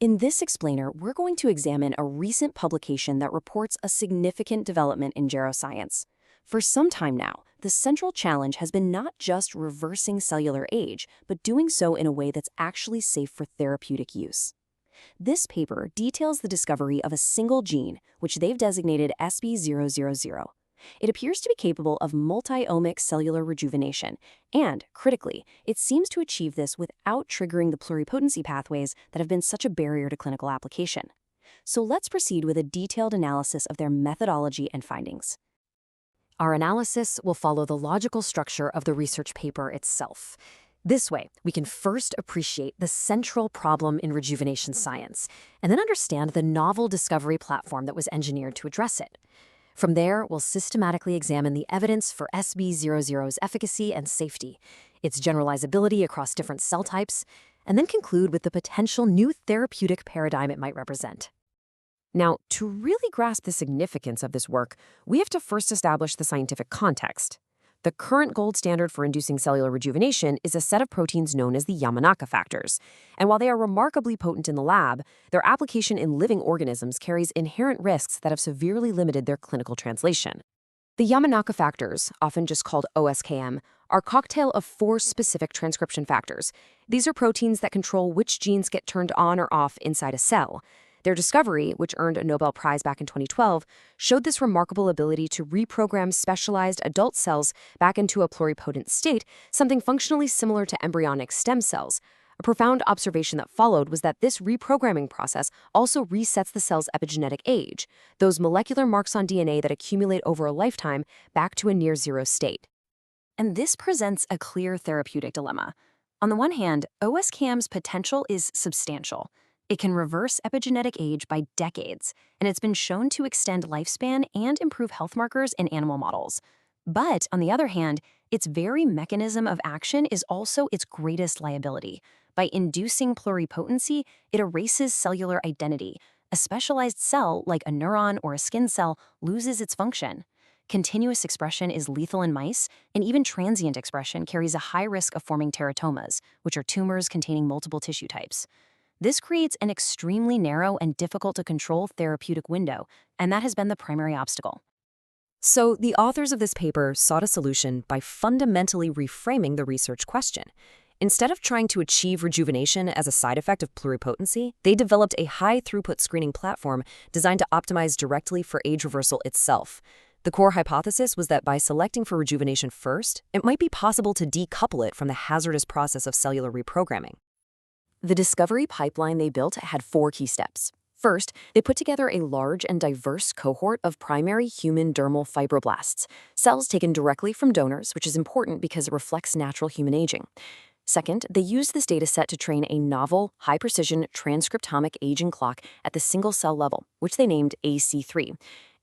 In this explainer, we're going to examine a recent publication that reports a significant development in geroscience. For some time now, the central challenge has been not just reversing cellular age, but doing so in a way that's actually safe for therapeutic use. This paper details the discovery of a single gene, which they've designated SB000. It appears to be capable of multi-omic cellular rejuvenation, and, critically, it seems to achieve this without triggering the pluripotency pathways that have been such a barrier to clinical application. So let's proceed with a detailed analysis of their methodology and findings. Our analysis will follow the logical structure of the research paper itself. This way, we can first appreciate the central problem in rejuvenation science, and then understand the novel discovery platform that was engineered to address it. From there, we'll systematically examine the evidence for SB000's efficacy and safety, its generalizability across different cell types, and then conclude with the potential new therapeutic paradigm it might represent. Now, to really grasp the significance of this work, we have to first establish the scientific context. The current gold standard for inducing cellular rejuvenation is a set of proteins known as the Yamanaka factors. And while they are remarkably potent in the lab, their application in living organisms carries inherent risks that have severely limited their clinical translation. The Yamanaka factors, often just called OSKM, are a cocktail of 4 specific transcription factors. These are proteins that control which genes get turned on or off inside a cell. Their discovery, which earned a Nobel Prize back in 2012, showed this remarkable ability to reprogram specialized adult cells back into a pluripotent state, something functionally similar to embryonic stem cells. A profound observation that followed was that this reprogramming process also resets the cell's epigenetic age, those molecular marks on DNA that accumulate over a lifetime, back to a near-zero state. And this presents a clear therapeutic dilemma. On the one hand, OSKM's potential is substantial. It can reverse epigenetic age by decades, and it's been shown to extend lifespan and improve health markers in animal models. But, on the other hand, its very mechanism of action is also its greatest liability. By inducing pluripotency, it erases cellular identity. A specialized cell, like a neuron or a skin cell, loses its function. Continuous expression is lethal in mice, and even transient expression carries a high risk of forming teratomas, which are tumors containing multiple tissue types. This creates an extremely narrow and difficult-to-control therapeutic window, and that has been the primary obstacle. So, the authors of this paper sought a solution by fundamentally reframing the research question. Instead of trying to achieve rejuvenation as a side effect of pluripotency, they developed a high-throughput screening platform designed to optimize directly for age reversal itself. The core hypothesis was that by selecting for rejuvenation first, it might be possible to decouple it from the hazardous process of cellular reprogramming. The discovery pipeline they built had 4 key steps. First, they put together a large and diverse cohort of primary human dermal fibroblasts, cells taken directly from donors, which is important because it reflects natural human aging. Second, they used this dataset to train a novel, high-precision transcriptomic aging clock at the single-cell level, which they named AC3.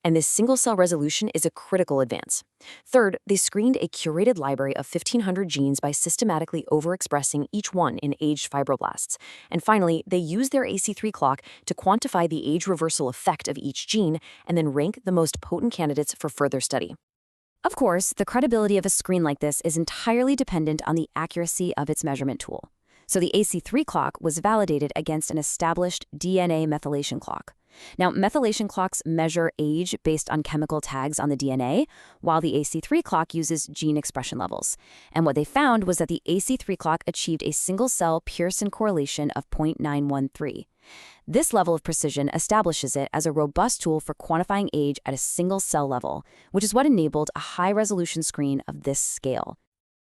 And this single-cell resolution is a critical advance. Third, they screened a curated library of 1,500 genes by systematically overexpressing each one in aged fibroblasts. And finally, they used their AC3 clock to quantify the age reversal effect of each gene and then rank the most potent candidates for further study. Of course, the credibility of a screen like this is entirely dependent on the accuracy of its measurement tool. So the AC3 clock was validated against an established DNA methylation clock. Now, methylation clocks measure age based on chemical tags on the DNA, while the AC3 clock uses gene expression levels. And what they found was that the AC3 clock achieved a single-cell Pearson correlation of 0.913. This level of precision establishes it as a robust tool for quantifying age at a single-cell level, which is what enabled a high-resolution screen of this scale.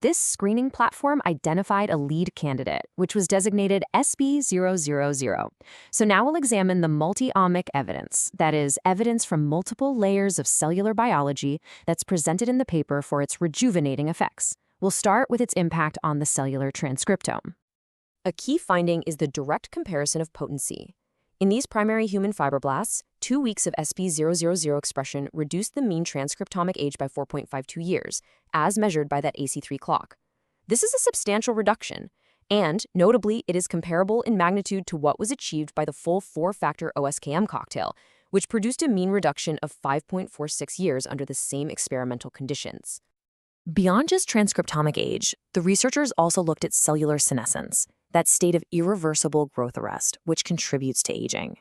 This screening platform identified a lead candidate, which was designated SB000. So now we'll examine the multi-omic evidence, that is, evidence from multiple layers of cellular biology that's presented in the paper for its rejuvenating effects. We'll start with its impact on the cellular transcriptome. A key finding is the direct comparison of potency. In these primary human fibroblasts, 2 weeks of SB000 expression reduced the mean transcriptomic age by 4.52 years, as measured by that AC3 clock. This is a substantial reduction, and, notably, it is comparable in magnitude to what was achieved by the full 4-factor OSKM cocktail, which produced a mean reduction of 5.46 years under the same experimental conditions. Beyond just transcriptomic age, the researchers also looked at cellular senescence. that state of irreversible growth arrest, which contributes to aging.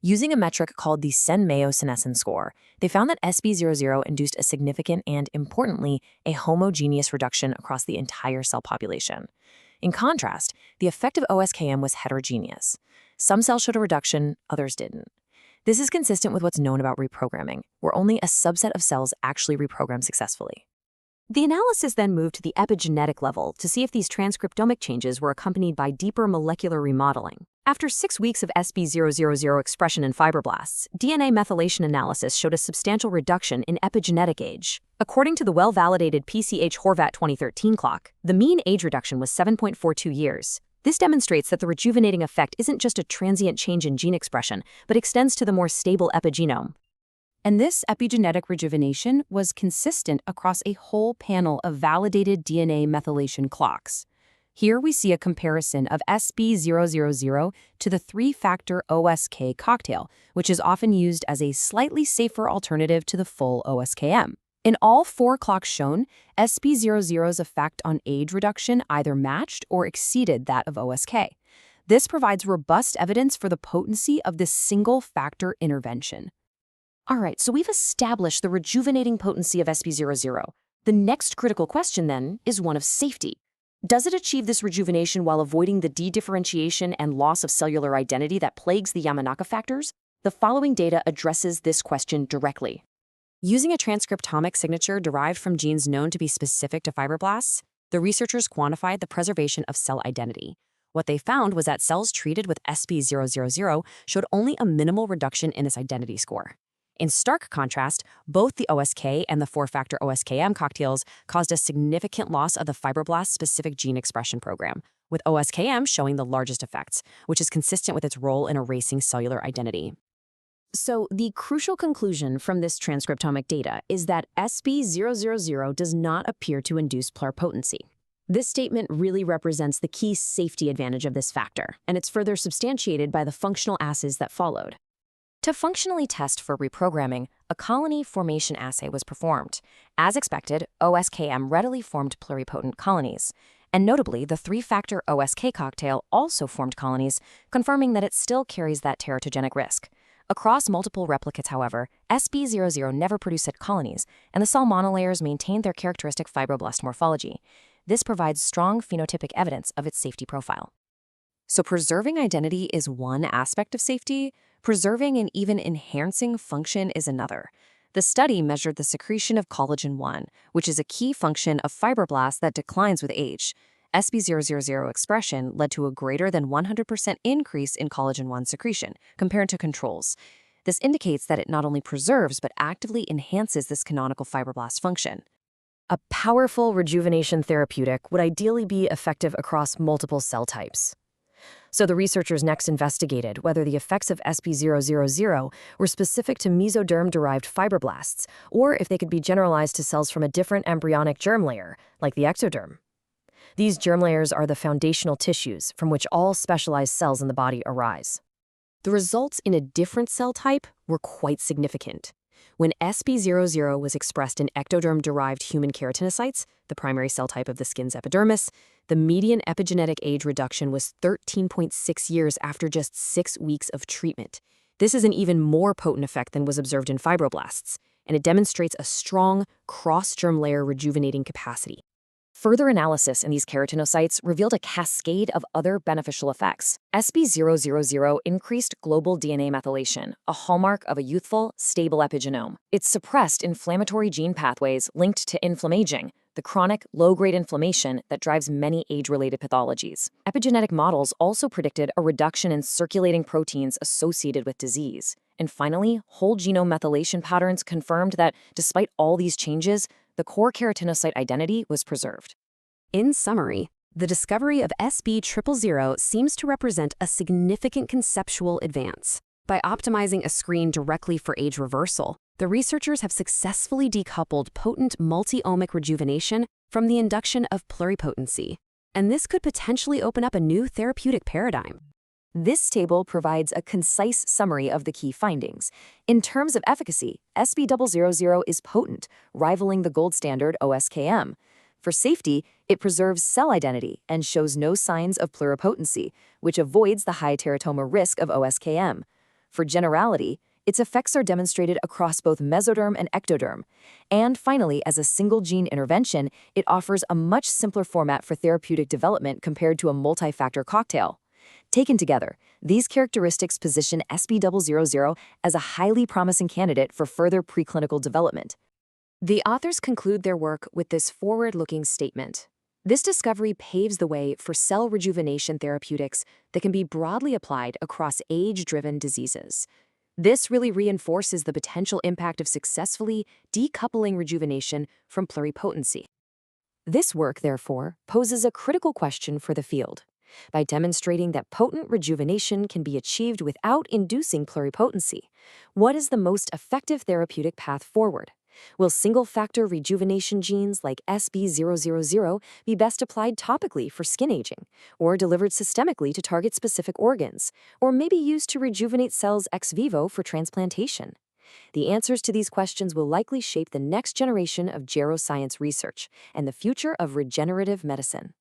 Using a metric called the Sen-Mayo senescence score, they found that SB000 induced a significant and, importantly, a homogeneous reduction across the entire cell population. In contrast, the effect of OSKM was heterogeneous. Some cells showed a reduction, others didn't. This is consistent with what's known about reprogramming, where only a subset of cells actually reprogram successfully. The analysis then moved to the epigenetic level to see if these transcriptomic changes were accompanied by deeper molecular remodeling. After 6 weeks of SB000 expression in fibroblasts, DNA methylation analysis showed a substantial reduction in epigenetic age. According to the well-validated PCH-Horvat 2013 clock, the mean age reduction was 7.42 years. This demonstrates that the rejuvenating effect isn't just a transient change in gene expression, but extends to the more stable epigenome. And this epigenetic rejuvenation was consistent across a whole panel of validated DNA methylation clocks. Here we see a comparison of SB000 to the 3-factor OSK cocktail, which is often used as a slightly safer alternative to the full OSKM. In all 4 clocks shown, SB000's effect on age reduction either matched or exceeded that of OSK. This provides robust evidence for the potency of this single-factor intervention. All right, so we've established the rejuvenating potency of SB000. The next critical question, then, is one of safety. Does it achieve this rejuvenation while avoiding the dedifferentiation and loss of cellular identity that plagues the Yamanaka factors? The following data addresses this question directly. Using a transcriptomic signature derived from genes known to be specific to fibroblasts, the researchers quantified the preservation of cell identity. What they found was that cells treated with SB000 showed only a minimal reduction in this identity score. In stark contrast, both the OSK and the 4-factor OSKM cocktails caused a significant loss of the fibroblast-specific gene expression program, with OSKM showing the largest effects, which is consistent with its role in erasing cellular identity. So, the crucial conclusion from this transcriptomic data is that SB000 does not appear to induce pluripotency. This statement really represents the key safety advantage of this factor, and it's further substantiated by the functional assays that followed. To functionally test for reprogramming, a colony formation assay was performed. As expected, OSKM readily formed pluripotent colonies. And notably, the 3-factor OSK cocktail also formed colonies, confirming that it still carries that teratogenic risk. Across multiple replicates, however, SB000 never produced such colonies, and the cell monolayers maintained their characteristic fibroblast morphology. This provides strong phenotypic evidence of its safety profile. So preserving identity is one aspect of safety. Preserving and even enhancing function is another. The study measured the secretion of collagen 1, which is a key function of fibroblasts that declines with age. SB000 expression led to a greater than 100% increase in collagen 1 secretion compared to controls. This indicates that it not only preserves but actively enhances this canonical fibroblast function. A powerful rejuvenation therapeutic would ideally be effective across multiple cell types. So the researchers next investigated whether the effects of SB000 were specific to mesoderm-derived fibroblasts, or if they could be generalized to cells from a different embryonic germ layer, like the ectoderm. These germ layers are the foundational tissues from which all specialized cells in the body arise. The results in a different cell type were quite significant. When SB000 was expressed in ectoderm-derived human keratinocytes, the primary cell type of the skin's epidermis, the median epigenetic age reduction was 13.6 years after just 6 weeks of treatment. This is an even more potent effect than was observed in fibroblasts, and it demonstrates a strong cross-germ layer rejuvenating capacity. Further analysis in these keratinocytes revealed a cascade of other beneficial effects. SB000 increased global DNA methylation, a hallmark of a youthful, stable epigenome. It suppressed inflammatory gene pathways linked to inflammaging, the chronic, low-grade inflammation that drives many age-related pathologies. Epigenetic models also predicted a reduction in circulating proteins associated with disease. And finally, whole genome methylation patterns confirmed that, despite all these changes, the core keratinocyte identity was preserved. In summary, the discovery of SB000 seems to represent a significant conceptual advance. By optimizing a screen directly for age reversal, the researchers have successfully decoupled potent multi-omic rejuvenation from the induction of pluripotency. And this could potentially open up a new therapeutic paradigm. This table provides a concise summary of the key findings. In terms of efficacy, SB000 is potent, rivaling the gold standard OSKM. For safety, it preserves cell identity and shows no signs of pluripotency, which avoids the high teratoma risk of OSKM. For generality, its effects are demonstrated across both mesoderm and ectoderm. And finally, as a single-gene intervention, it offers a much simpler format for therapeutic development compared to a multi-factor cocktail. Taken together, these characteristics position SB000 as a highly promising candidate for further preclinical development. The authors conclude their work with this forward-looking statement. This discovery paves the way for cell rejuvenation therapeutics that can be broadly applied across age-driven diseases. This really reinforces the potential impact of successfully decoupling rejuvenation from pluripotency. This work, therefore, poses a critical question for the field. By demonstrating that potent rejuvenation can be achieved without inducing pluripotency, what is the most effective therapeutic path forward? Will single-factor rejuvenation genes like SB000 be best applied topically for skin aging, or delivered systemically to target specific organs, or maybe used to rejuvenate cells ex vivo for transplantation? The answers to these questions will likely shape the next generation of geroscience research and the future of regenerative medicine.